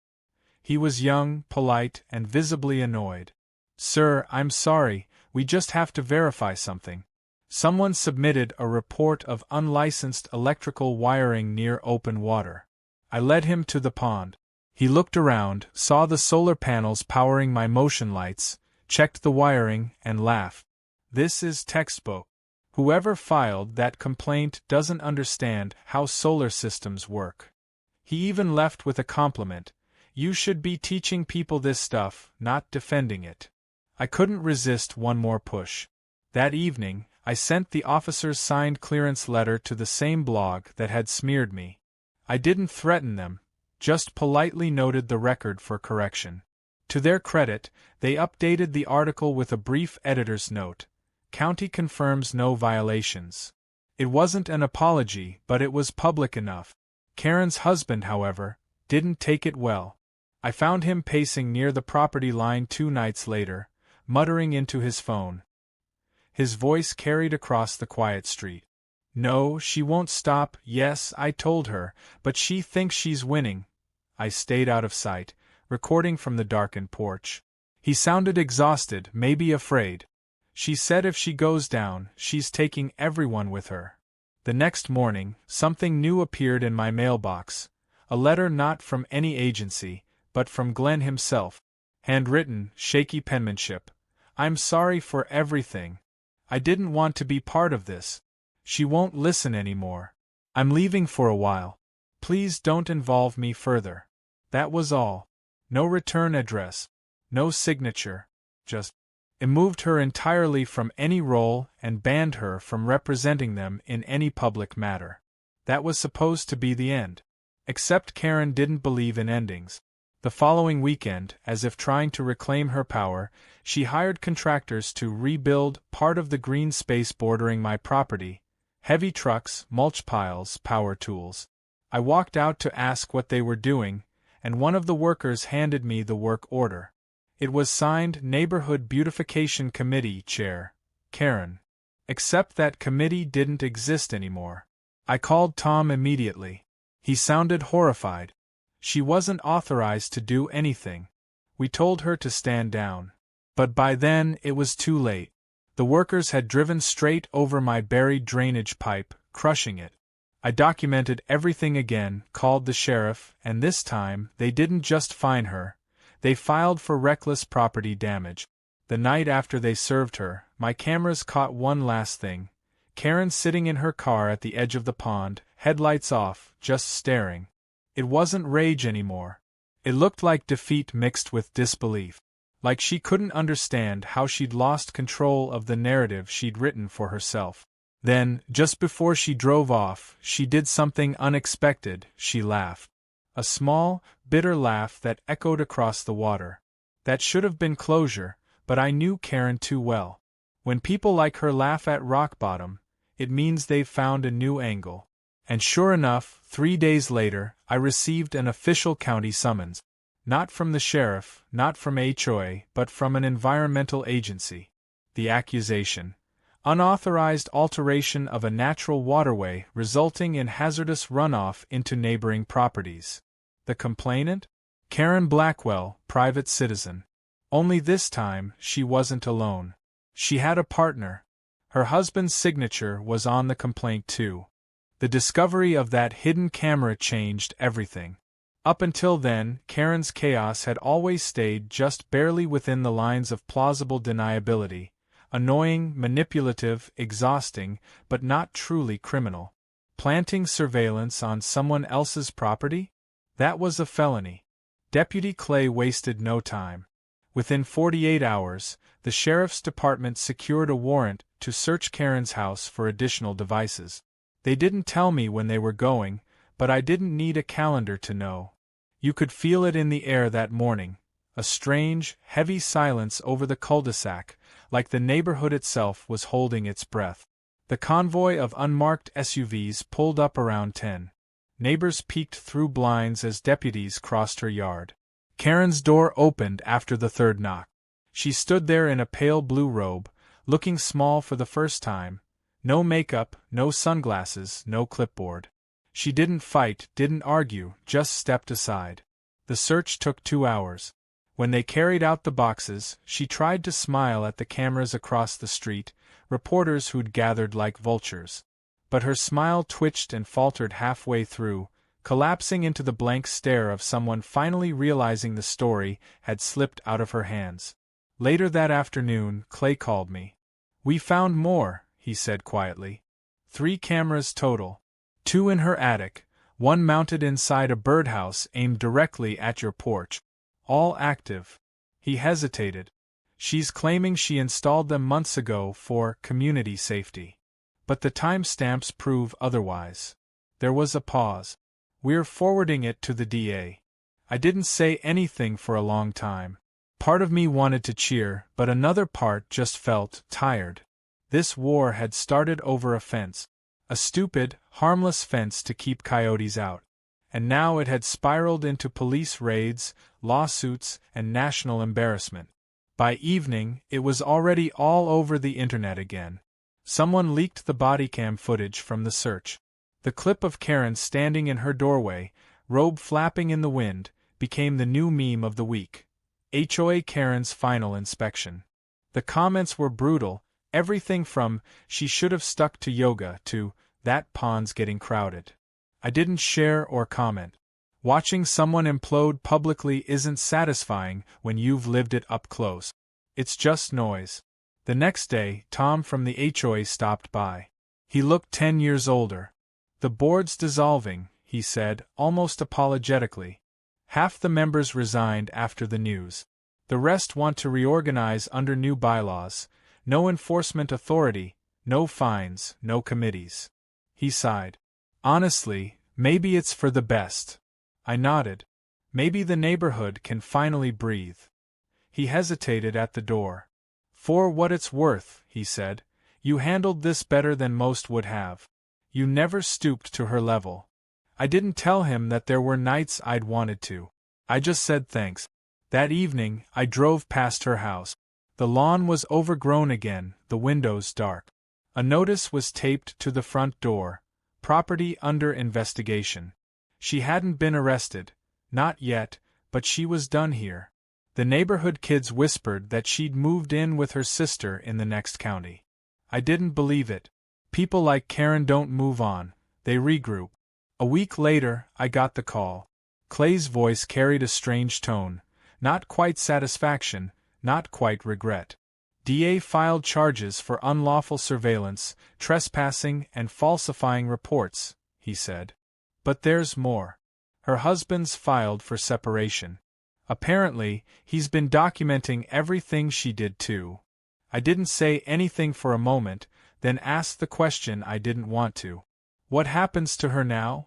He was young, polite, and visibly annoyed. "Sir, I'm sorry, we just have to verify something. Someone submitted a report of unlicensed electrical wiring near open water." I led him to the pond. He looked around, saw the solar panels powering my motion lights, checked the wiring, and laughed. "This is textbook. Whoever filed that complaint doesn't understand how solar systems work." He even left with a compliment. "You should be teaching people this stuff, not defending it." I couldn't resist one more push. That evening, I sent the officer's signed clearance letter to the same blog that had smeared me. I didn't threaten them, just politely noted the record for correction. To their credit, they updated the article with a brief editor's note. "County confirms no violations." It wasn't an apology, but it was public enough. Karen's husband, however, didn't take it well. I found him pacing near the property line 2 nights later, muttering into his phone. His voice carried across the quiet street. "No, she won't stop. Yes, I told her, but she thinks she's winning." I stayed out of sight, recording from the darkened porch. He sounded exhausted, maybe afraid. "She said if she goes down, she's taking everyone with her." The next morning, something new appeared in my mailbox. A letter not from any agency, but from Glenn himself. Handwritten, shaky penmanship. "I'm sorry for everything. I didn't want to be part of this. She won't listen anymore. I'm leaving for a while. Please don't involve me further." That was all. No return address. No signature. Just. It moved her entirely from any role and banned her from representing them in any public matter. That was supposed to be the end. Except Karen didn't believe in endings. The following weekend, as if trying to reclaim her power, she hired contractors to rebuild part of the green space bordering my property. Heavy trucks, mulch piles, power tools. I walked out to ask what they were doing, and one of the workers handed me the work order. It was signed Neighborhood Beautification Committee Chair, Karen. Except that committee didn't exist anymore. I called Tom immediately. He sounded horrified. She wasn't authorized to do anything. We told her to stand down. But by then, it was too late. The workers had driven straight over my buried drainage pipe, crushing it. I documented everything again, called the sheriff, and this time, they didn't just fine her. They filed for reckless property damage. The night after they served her, my cameras caught one last thing. Karen sitting in her car at the edge of the pond, headlights off, just staring. It wasn't rage anymore. It looked like defeat mixed with disbelief. Like she couldn't understand how she'd lost control of the narrative she'd written for herself. Then, just before she drove off, she did something unexpected. She laughed. A small, bitter laugh that echoed across the water. That should have been closure, but I knew Karen too well. When people like her laugh at rock bottom, it means they've found a new angle. And sure enough, 3 days later, I received an official county summons. Not from the sheriff, not from HOA, but from an environmental agency. The accusation: unauthorized alteration of a natural waterway resulting in hazardous runoff into neighboring properties. The complainant? Karen Blackwell, private citizen. Only this time, she wasn't alone. She had a partner. Her husband's signature was on the complaint too. The discovery of that hidden camera changed everything. Up until then, Karen's chaos had always stayed just barely within the lines of plausible deniability. Annoying, manipulative, exhausting, but not truly criminal. Planting surveillance on someone else's property? That was a felony. Deputy Clay wasted no time. Within 48 hours, the sheriff's department secured a warrant to search Karen's house for additional devices. They didn't tell me when they were going, but I didn't need a calendar to know. You could feel it in the air that morning, a strange, heavy silence over the cul-de-sac, like the neighborhood itself was holding its breath. The convoy of unmarked SUVs pulled up around 10. Neighbors peeked through blinds as deputies crossed her yard. Karen's door opened after the third knock. She stood there in a pale blue robe, looking small for the first time. No makeup, no sunglasses, no clipboard. She didn't fight, didn't argue, just stepped aside. The search took 2 hours. When they carried out the boxes, she tried to smile at the cameras across the street, reporters who'd gathered like vultures. But her smile twitched and faltered halfway through, collapsing into the blank stare of someone finally realizing the story had slipped out of her hands. Later that afternoon, Clay called me. "We found more," he said quietly. 3 cameras total. 2 in her attic, 1 mounted inside a birdhouse aimed directly at your porch. All active. He hesitated. "She's claiming she installed them months ago for community safety. But the timestamps prove otherwise." There was a pause. "We're forwarding it to the DA." I didn't say anything for a long time. Part of me wanted to cheer, but another part just felt tired. This war had started over a fence. A stupid, harmless fence to keep coyotes out. And now it had spiraled into police raids, lawsuits, and national embarrassment. By evening, it was already all over the internet again. Someone leaked the bodycam footage from the search. The clip of Karen standing in her doorway, robe flapping in the wind, became the new meme of the week. HOA Karen's final inspection. The comments were brutal, everything from "she should have stuck to yoga" to "that pond's getting crowded." I didn't share or comment. Watching someone implode publicly isn't satisfying when you've lived it up close. It's just noise. The next day, Tom from the HOA stopped by. He looked 10 years older. "The board's dissolving," he said, almost apologetically. "Half the members resigned after the news. The rest want to reorganize under new bylaws. No enforcement authority, no fines, no committees." He sighed. "Honestly, maybe it's for the best." I nodded. "Maybe the neighborhood can finally breathe." He hesitated at the door. "For what it's worth," he said, "you handled this better than most would have. You never stooped to her level." I didn't tell him that there were nights I'd wanted to. I just said thanks. That evening, I drove past her house. The lawn was overgrown again, the windows dark. A notice was taped to the front door: "Property under investigation." She hadn't been arrested. Not yet, but she was done here. The neighborhood kids whispered that she'd moved in with her sister in the next county. I didn't believe it. People like Karen don't move on, they regroup. A week later, I got the call. Clay's voice carried a strange tone. Not quite satisfaction, not quite regret. DA filed charges for unlawful surveillance, trespassing, and falsifying reports, he said. But there's more. Her husband's filed for separation. Apparently, he's been documenting everything she did too. I didn't say anything for a moment, then asked the question I didn't want to. What happens to her now?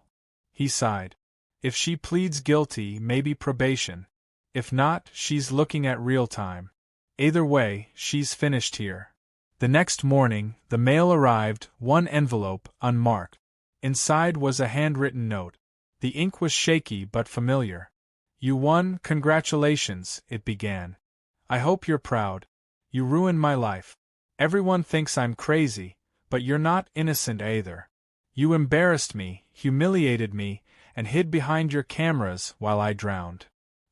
He sighed. If she pleads guilty, maybe probation. If not, she's looking at real time. Either way, she's finished here. The next morning, the mail arrived, one envelope, unmarked. Inside was a handwritten note. The ink was shaky but familiar. You won, congratulations, it began. I hope you're proud. You ruined my life. Everyone thinks I'm crazy, but you're not innocent either. You embarrassed me, humiliated me, and hid behind your cameras while I drowned.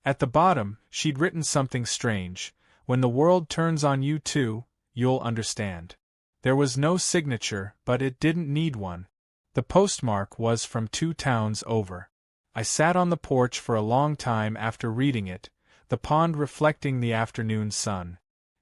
At the bottom, she'd written something strange. When the world turns on you too, you'll understand. There was no signature, but it didn't need one. The postmark was from 2 towns over. I sat on the porch for a long time after reading it, the pond reflecting the afternoon sun.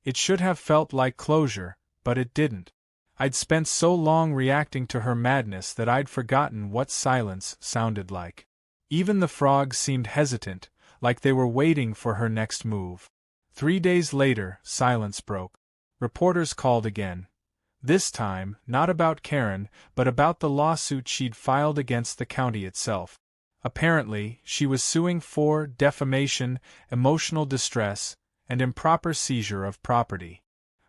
It should have felt like closure, but it didn't. I'd spent so long reacting to her madness that I'd forgotten what silence sounded like. Even the frogs seemed hesitant, like they were waiting for her next move. 3 days later, silence broke. Reporters called again. This time, not about Karen, but about the lawsuit she'd filed against the county itself. Apparently, she was suing for defamation, emotional distress, and improper seizure of property.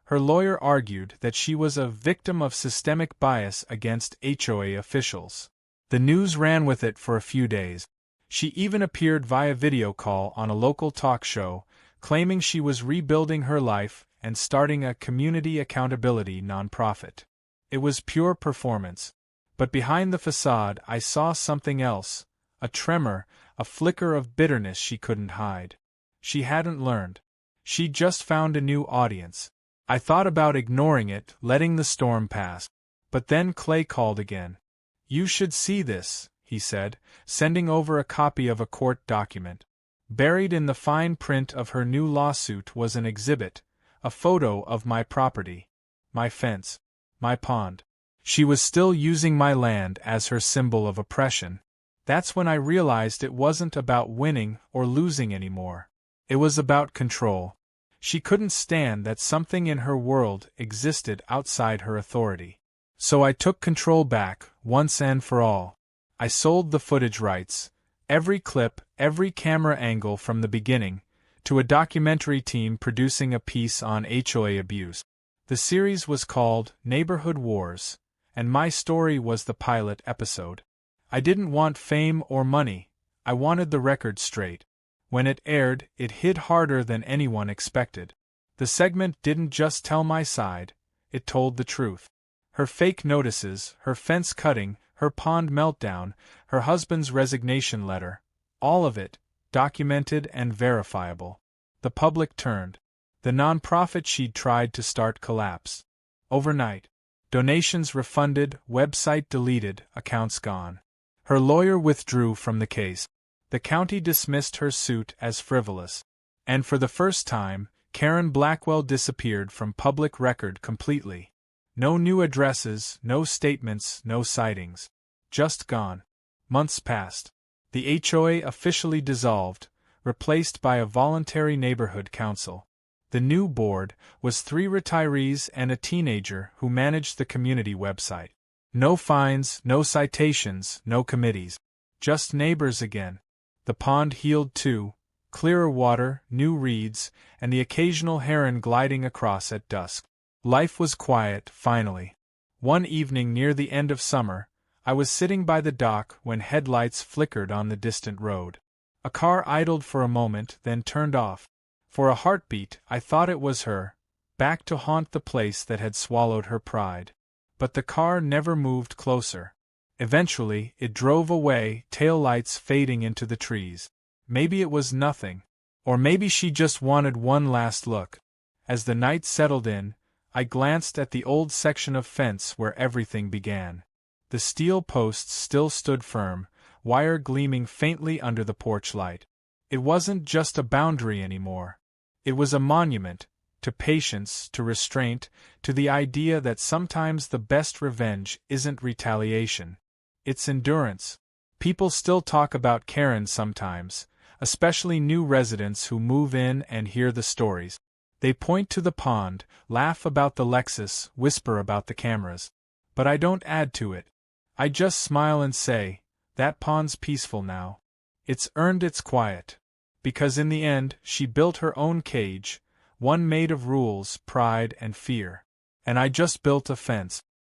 Her lawyer argued that she was a victim of systemic bias against HOA officials. The news ran with it for a few days. She even appeared via video call on a local talk show, claiming she was rebuilding her life and starting a community accountability nonprofit. It was pure performance. But behind the facade I saw something else, a tremor, a flicker of bitterness she couldn't hide. She hadn't learned. She'd just found a new audience. I thought about ignoring it, letting the storm pass. But then Clay called again. You should see this, he said, sending over a copy of a court document. Buried in the fine print of her new lawsuit was an exhibit, a photo of my property, my fence, my pond. She was still using my land as her symbol of oppression. That's when I realized it wasn't about winning or losing anymore. It was about control. She couldn't stand that something in her world existed outside her authority. So I took control back, once and for all. I sold the footage rights, every clip, every camera angle from the beginning, to a documentary team producing a piece on HOA abuse. The series was called Neighborhood Wars, and my story was the pilot episode. I didn't want fame or money, I wanted the record straight. When it aired, it hit harder than anyone expected. The segment didn't just tell my side, it told the truth. Her fake notices, her fence cutting, her pond meltdown, her husband's resignation letter, all of it, documented and verifiable. The public turned. The nonprofit she'd tried to start collapsed. Overnight. Donations refunded, website deleted, accounts gone. Her lawyer withdrew from the case. The county dismissed her suit as frivolous. And for the first time, Karen Blackwell disappeared from public record completely. No new addresses, no statements, no sightings. Just gone. Months passed. The HOA officially dissolved, replaced by a voluntary neighborhood council. The new board was 3 retirees and a teenager who managed the community website. No fines, no citations, no committees. Just neighbors again. The pond healed too, clearer water, new reeds, and the occasional heron gliding across at dusk. Life was quiet, finally. One evening near the end of summer, I was sitting by the dock when headlights flickered on the distant road. A car idled for a moment, then turned off. For a heartbeat, I thought it was her, back to haunt the place that had swallowed her pride. But the car never moved closer. Eventually, it drove away, taillights fading into the trees. Maybe it was nothing. Or maybe she just wanted one last look. As the night settled in, I glanced at the old section of fence where everything began. The steel posts still stood firm, wire gleaming faintly under the porch light. It wasn't just a boundary anymore. It was a monument, to patience, to restraint, to the idea that sometimes the best revenge isn't retaliation. It's endurance. People still talk about Karen sometimes, especially new residents who move in and hear the stories. They point to the pond, laugh about the Lexus, whisper about the cameras. But I don't add to it. I just smile and say, that pond's peaceful now. It's earned its quiet. Because in the end, she built her own cage, one made of rules, pride, and fear. And I just built a fence.